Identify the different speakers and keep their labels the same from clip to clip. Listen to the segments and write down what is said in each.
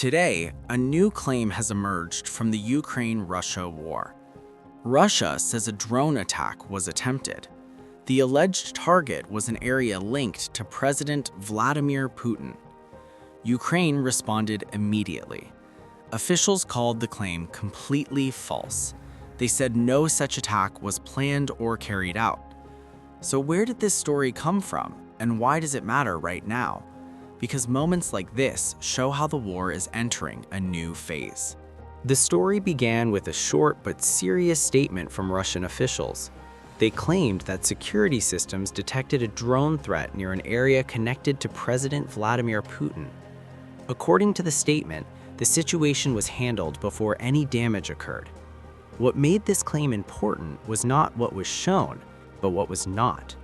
Speaker 1: Today, a new claim has emerged from the Ukraine-Russia war. Russia says a drone attack was attempted. The alleged target was an area linked to President Vladimir Putin. Ukraine responded immediately. Officials called the claim completely false. They said no such attack was planned or carried out. So where did this story come from, and why does it matter right now? Because moments like this show how the war is entering a new phase.
Speaker 2: The story began with a short but serious statement from Russian officials. They claimed that security systems detected a drone threat near an area connected to President Vladimir Putin. According to the statement, the situation was handled before any damage occurred. What made this claim important was not what was shown, but what was not.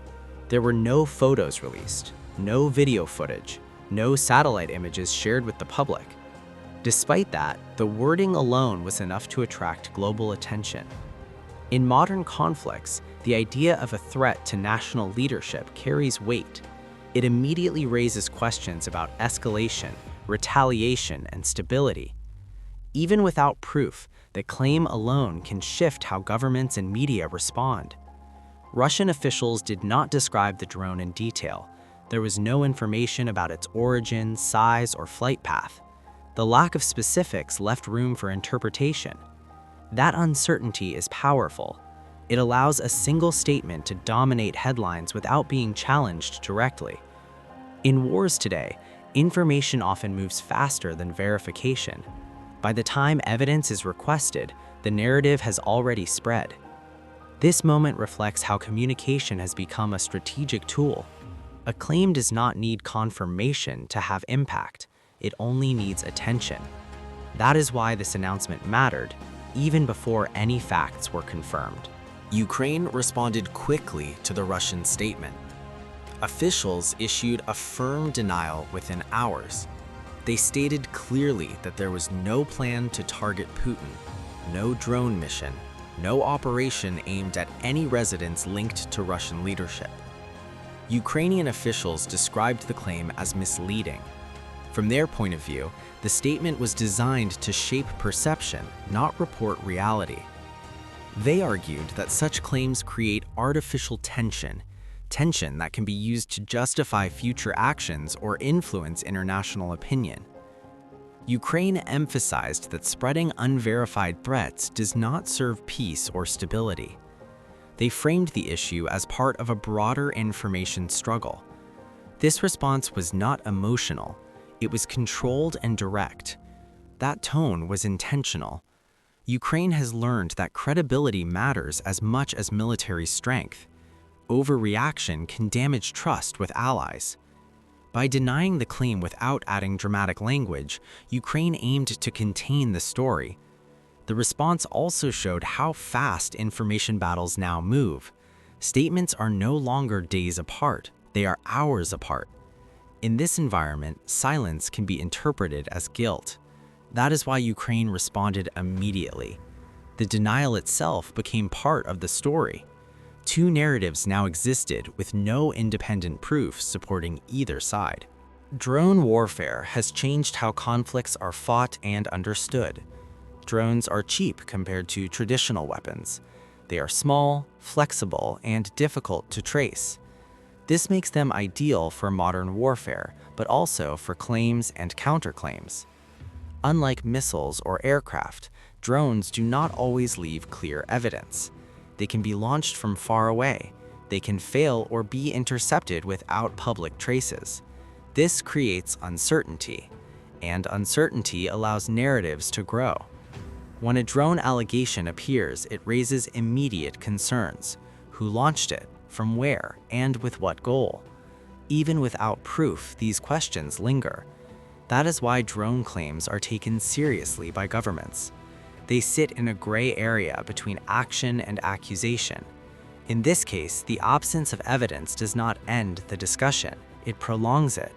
Speaker 2: There were no photos released, no video footage, no satellite images shared with the public. Despite that, the wording alone was enough to attract global attention. In modern conflicts, the idea of a threat to national leadership carries weight. It immediately raises questions about escalation, retaliation, and stability. Even without proof, the claim alone can shift how governments and media respond. Russian officials did not describe the drone in detail. There was no information about its origin, size, or flight path. The lack of specifics left room for interpretation. That uncertainty is powerful. It allows a single statement to dominate headlines without being challenged directly. In wars today, information often moves faster than verification. By the time evidence is requested, the narrative has already spread. This moment reflects how communication has become a strategic tool. A claim does not need confirmation to have impact. It only needs attention. That is why this announcement mattered, even before any facts were confirmed.
Speaker 1: Ukraine responded quickly to the Russian statement. Officials issued a firm denial within hours. They stated clearly that there was no plan to target Putin, no drone mission, no operation aimed at any residents linked to Russian leadership. Ukrainian officials described the claim as misleading. From their point of view, the statement was designed to shape perception, not report reality. They argued that such claims create artificial tension that can be used to justify future actions or influence international opinion. Ukraine emphasized that spreading unverified threats does not serve peace or stability. They framed the issue as part of a broader information struggle. This response was not emotional. It was controlled and direct. That tone was intentional. Ukraine has learned that credibility matters as much as military strength. Overreaction can damage trust with allies. By denying the claim without adding dramatic language, Ukraine aimed to contain the story. The response also showed how fast information battles now move. Statements are no longer days apart, they are hours apart. In this environment, silence can be interpreted as guilt. That is why Ukraine responded immediately. The denial itself became part of the story. Two narratives now existed with no independent proof supporting either side. Drone warfare has changed how conflicts are fought and understood. Drones are cheap compared to traditional weapons. They are small, flexible, and difficult to trace. This makes them ideal for modern warfare, but also for claims and counterclaims. Unlike missiles or aircraft, drones do not always leave clear evidence. They can be launched from far away. They can fail or be intercepted without public traces. This creates uncertainty, and uncertainty allows narratives to grow. When a drone allegation appears, it raises immediate concerns. Who launched it? From where? And with what goal? Even without proof, these questions linger. That is why drone claims are taken seriously by governments. They sit in a gray area between action and accusation. In this case, the absence of evidence does not end the discussion, it prolongs it.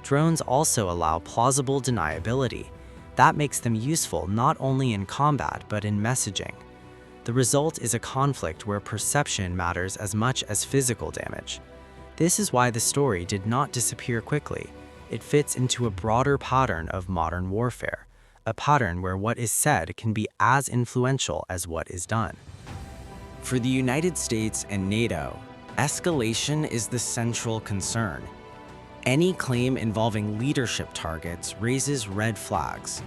Speaker 1: Drones also allow plausible deniability. That makes them useful not only in combat but in messaging. The result is a conflict where perception matters as much as physical damage. This is why the story did not disappear quickly.
Speaker 2: It fits into a broader pattern of modern warfare, a pattern where what is said can be as influential as what is done. For the United States and NATO, escalation is the central concern. Any claim involving leadership targets raises red flags.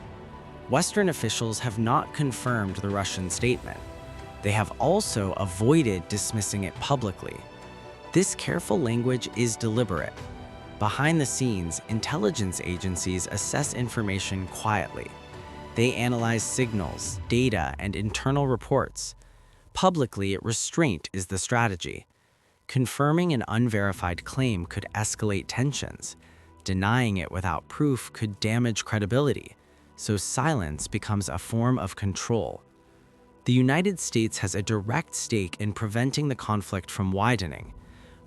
Speaker 2: Western officials have not confirmed the Russian statement. They have also avoided dismissing it publicly. This careful language is deliberate. Behind the scenes, intelligence agencies assess information quietly. They analyze signals, data, and internal reports. Publicly, restraint is the strategy. Confirming an unverified claim could escalate tensions. Denying it without proof could damage credibility. So silence becomes a form of control. The United States has a direct stake in preventing the conflict from widening.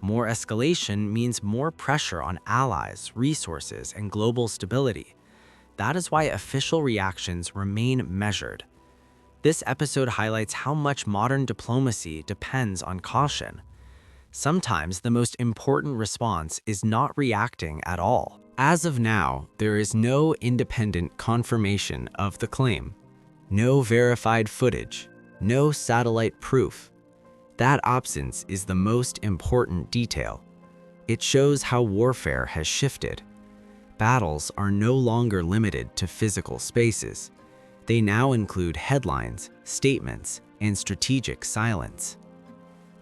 Speaker 2: More escalation means more pressure on allies, resources, and global stability. That is why official reactions remain measured. This episode highlights how much modern diplomacy depends on caution. Sometimes the most important response is not reacting at all. As of now, there is no independent confirmation of the claim. No verified footage, no satellite proof. That absence is the most important detail. It shows how warfare has shifted. Battles are no longer limited to physical spaces. They now include headlines, statements, and strategic silence.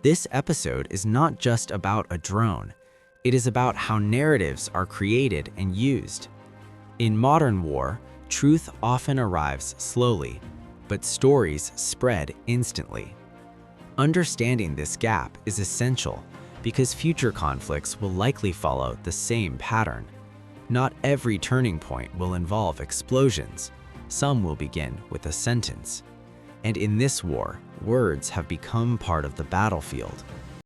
Speaker 2: This episode is not just about a drone. It is about how narratives are created and used. In modern war, truth often arrives slowly, but stories spread instantly. Understanding this gap is essential because future conflicts will likely follow the same pattern. Not every turning point will involve explosions. Some will begin with a sentence. And in this war, words have become part of the battlefield.